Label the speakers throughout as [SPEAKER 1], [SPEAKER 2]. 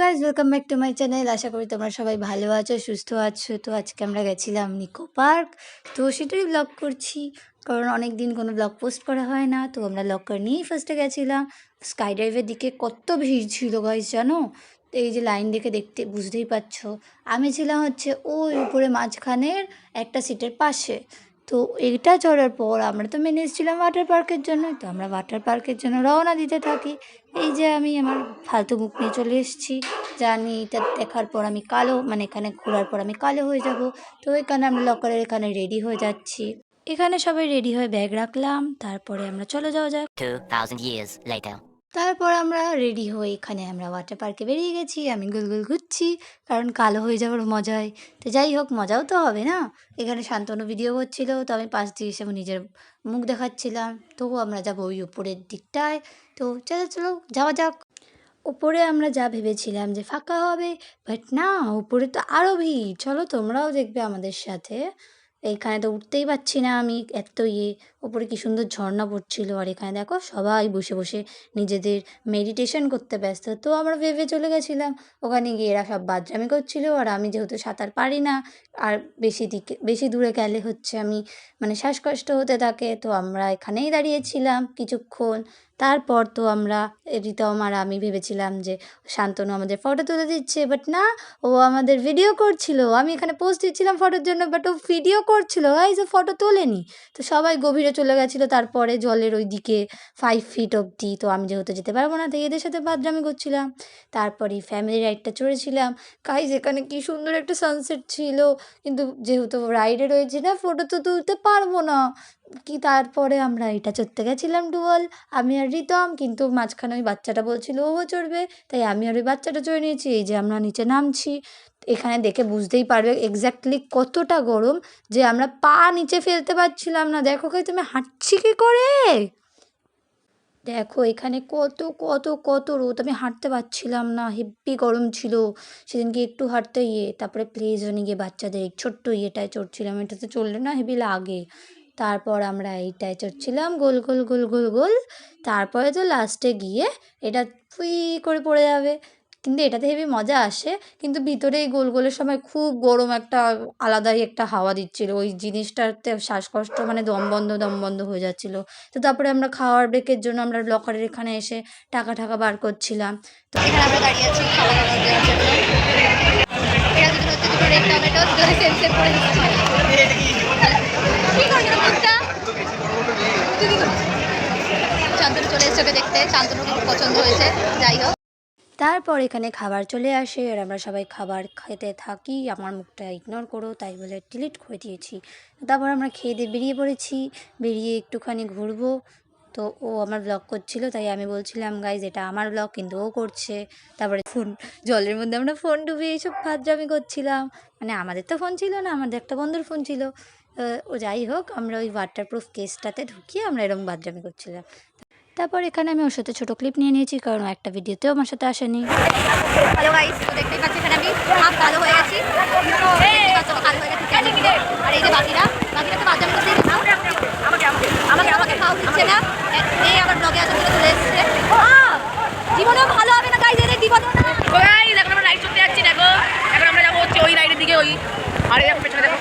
[SPEAKER 1] Guys, welcome back to my channel. আশা করি তোমরা সবাই ভালো আছো, সুস্থ আছো। তো আজকে আমরা গেছিলাম নিকো পার্ক। তো সেটাই ব্লগ করছি, কারণ অনেক দিন কোনো ব্লগ পোস্ট করা হয় না। তো আমরা ব্লগ করে নিয়েই ফার্স্টে গেছিলাম। স্কাই ড্রাইভের দিকে কত ভিড় ছিল গাইস, জানো তো? এই যে লাইন দেখে দেখতে বুঝতেই পারছো। আমি ছিলাম হচ্ছে ওই উপরে মাঝখানের একটা সিটের পাশে। তো এটা চড়ার পর আমরা তো মেনে এসেছিলাম ওয়াটার পার্কের জন্য। তো আমরা ওয়াটার পার্কের জন্য রওনা দিতে থাকি। এই যে আমি আমার ফালতু মুখ নিয়ে চলে এসেছি, জানি এটা দেখার পর আমি কালো, মানে এখানে ঘোরার পর আমি কালো হয়ে যাব। তো এখানে আমরা লকারের এখানে রেডি হয়ে যাচ্ছি। এখানে সবাই রেডি হয়ে ব্যাগ রাখলাম, তারপরে আমরা চলে যাওয়া যাক।
[SPEAKER 2] 2000 years later.
[SPEAKER 1] তারপর আমরা রেডি হয়ে এখানে আমরা ওয়াটার পার্কে বেরিয়ে গেছি। আমি গোল গোল ঘুরছি, কারণ কালো হয়ে যাওয়ার মজায়। তো যাই হোক, মজাও তো হবে না। এখানে শান্তনু ভিডিও করছিল, তো আমি পাশ দিয়ে এসে নিজের মুখ দেখাচ্ছিলাম। তো আমরা যাবো ওই উপরের দিকটায়। তো চলো চলো যাওয়া যাক। উপরে আমরা যা ভেবেছিলাম যে ফাঁকা হবে, বাট না, উপরে তো আরও ভিড়। চলো তোমরাও দেখবে আমাদের সাথে। এইখানে তো উঠতেই পারছি না আমি, এত ওপরে কি সুন্দর ঝর্ণা পড়ছিল। আর এখানে দেখো সবাই বসে বসে নিজেদের মেডিটেশন করতে ব্যস্ত। তো আমরা ভেবে চলে গেছিলাম ওখানে গিয়ে, এরা সব বাদরামি করছিল। আর আমি যেহেতু সাঁতার পারি না, আর বেশি দূরে গেলে হচ্ছে আমি মানে শ্বাসকষ্ট হতে থাকে। তো আমরা এখানেই দাঁড়িয়েছিলাম কিছুক্ষণ। তারপর তো আমরা রিতম আর আমি ভেবেছিলাম যে শান্তনু আমাদের ফটো তুলে দিচ্ছে, বাট না, ও আমাদের ভিডিও করছিল। আমি এখানে পোস্ট দিচ্ছিলাম ফটোর জন্য, বাট ও ভিডিও করছিল গাইস, ও ফটো তোলেনি। তো সবাই গভীরে চলে গেছিলো তারপরে জলের ওই দিকে 5 ফিট অবধি। তো আমি যেহেতু যেতে পারবো না, তো এদের সাথে বাদরামি করছিলাম। তারপরে ফ্যামিলি রাইডটা চড়েছিলাম গাইস। এখানে কি সুন্দর একটা সানসেট ছিল, কিন্তু যেহেতু রাইডে রয়েছে না, ফটো তো তুলতে পারবো না। তারপরে আমরা এটা চড়তে গেছিলাম ডুয়াল, আমি আর রিতম। কিন্তু মাঝখানে ওই বাচ্চাটা বলছিল ও চড়বে, তাই আমি আর ওই বাচ্চাটা চড়ে নিয়েছি। এই যে আমরা নিচে নামছি, এখানে দেখে বুঝতেই পারবে এক্স্যাক্টলি কতটা গরম, যে আমরা পা নিচে ফেলতে পারছিলাম না। দেখো ভাই, তুমি হাঁটছি কী করে? দেখো এখানে কত কত কত রোদ, আমি হাঁটতে পারছিলাম না, হেব্বি গরম ছিল। সেদিনকে একটু হাঁটতে তারপরে প্লে জোনে গিয়ে বাচ্চাদের এই ছোট্ট ইয়েটায় চড়ছিলাম। এটাতে চললে না হেবি লাগে। তারপর আমরা এইটায় চড়ছিলাম গোল গোল গোল গোল গোল। তারপরে তো লাস্টে গিয়ে এটা ফুই করে পড়ে যাবে। কিন্তু এটাতে হেবি মজা আসে, কিন্তু ভিতরে এই গোল গোলের সময় খুব গরম, একটা আলাদাই একটা হাওয়া দিচ্ছিল। ওই জিনিসটাতে শ্বাসকষ্ট, মানে দম বন্ধ হয়ে যাচ্ছিলো। তো তারপরে আমরা খাওয়ার ব্রেকের জন্য আমরা লকারের এখানে এসে টাকা বার করছিলাম। তো এখানে আমরা দাঁড়িয়ে আছি খাবার অর্ডার দেওয়ার জন্য। এটা দুটো হচ্ছে দুটো রেড টমেটো, দুটো সেম করে দিচ্ছি। শান্তনু চলে এসছে ওকে দেখতে, শান্তনু খুব পছন্দ হয়েছে। যাই হোক, তারপর এখানে খাবার চলে আসে, আর আমরা সবাই খাবার খেতে থাকি। আমার মুখটা ইগনোর করো, তাই বলে ডিলিট করে দিয়েছি। তারপর আমরা খেয়ে দিয়ে বেরিয়ে পড়েছি। বেরিয়ে একটুখানি ঘুরবো। তো ও আমার ব্লগ করছিল, তাই আমি বলছিলাম গাইজ এটা আমার ব্লগ, কিন্তু ও করছে। তারপরে ফোন, জলের মধ্যে আমরা ফোন ডুবিয়ে এইসব ফাজলামি করছিলাম। মানে আমাদের তো ফোন ছিল না, আমাদের একটা বন্ধুর ফোন ছিল। ও যাই হোক, আমরা ওই ওয়াটারপ্রুফ কেসটাতে ঢুকিয়ে আমরা এরকম বাদরামি করছিলাম। তারপর এখানে আমি ওর সাথে ছোটো ক্লিপ নিয়ে নিয়েছি, কারণ একটা ভিডিওতেও আমার সাথে আসেনি। হ্যালো গাইস, তো দেখতেই পাচ্ছি এখানে আমি হাফ কালো হয়ে গেছি। কালো হয়ে গেছি, আর এই যে বাকিরা তো বাজার করতেই আমাকে খাওয়া দিচ্ছে না। এই আমার ব্লগে আসার জন্য চলে এসেছে। জীবনেও ভালো হবে না গাইস, এদের জীবনেও না।
[SPEAKER 3] গাইস, এখন আমরা রাইড করতে যাচ্ছি। দেখো এখন আমরা যাবো হচ্ছে ওই রাইডের দিকে, ওই আরে দেখো পেছনে দেখো।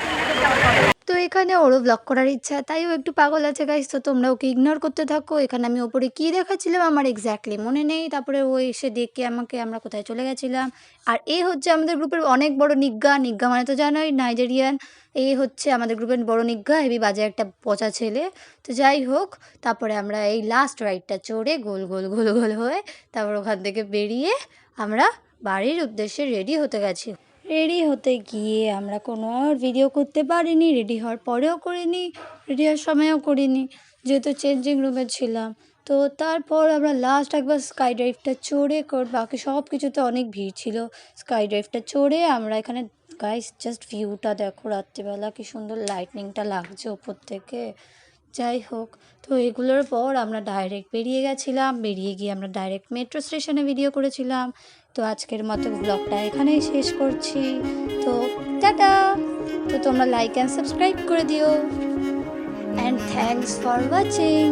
[SPEAKER 1] তো এখানে ওরও ব্লগ করার ইচ্ছা, তাই ও একটু পাগল আছে গাইস। তো তোমরা ওকে ইগনোর করতে থাকো। এখানে আমি ওপরে কী দেখাচ্ছিলাম আমার এক্স্যাক্টলি মনে নেই। তারপরে ও এসে দেখে আমাকে, আমরা কোথায় চলে গেছিলাম। আর এ হচ্ছে আমাদের গ্রুপের অনেক বড় নিগ্গা। নিগ্গা মানে তো জানোই, নাইজেরিয়ান। এই হচ্ছে আমাদের গ্রুপের বড় নিগ্গা, হেবি বাজে একটা পচা ছেলে। তো যাই হোক, তারপরে আমরা এই লাস্ট রাইডটা চড়ে গোল গোল গোল গোল হয়ে তারপর ওখান থেকে বেরিয়ে আমরা বাড়ির উদ্দেশ্যে রেডি হতে গেছি। রেডি হতে গিয়ে আমরা কোনো আর ভিডিও করতে পারিনি, রেডি হওয়ার পরেও করিনি, রেডি হওয়ার সময়ও করিনি, যেহেতু চেঞ্জিং রুমে ছিলাম। তো তারপর আমরা লাস্ট একবার স্কাই ড্রাইভটা চড়ে, বাকি সব কিছুতে অনেক ভিড় ছিল। স্কাই ড্রাইভটা চড়ে আমরা এখানে গাইস জাস্ট ভিউটা দেখো, রাত্রিবেলা কি সুন্দর লাইটনিংটা লাগছে ওপর থেকে। যাই হোক, তো এগুলোর পর আমরা ডাইরেক্ট বেরিয়ে গেছিলাম। বেরিয়ে গিয়ে আমরা ডাইরেক্ট মেট্রো স্টেশনে ভিডিও করেছিলাম। তো আজকের মতো ব্লগটা এখানেই শেষ করছি। তো টাটা। তো তোমরা লাইক অ্যান্ড সাবস্ক্রাইব করে দিও। And thanks for watching.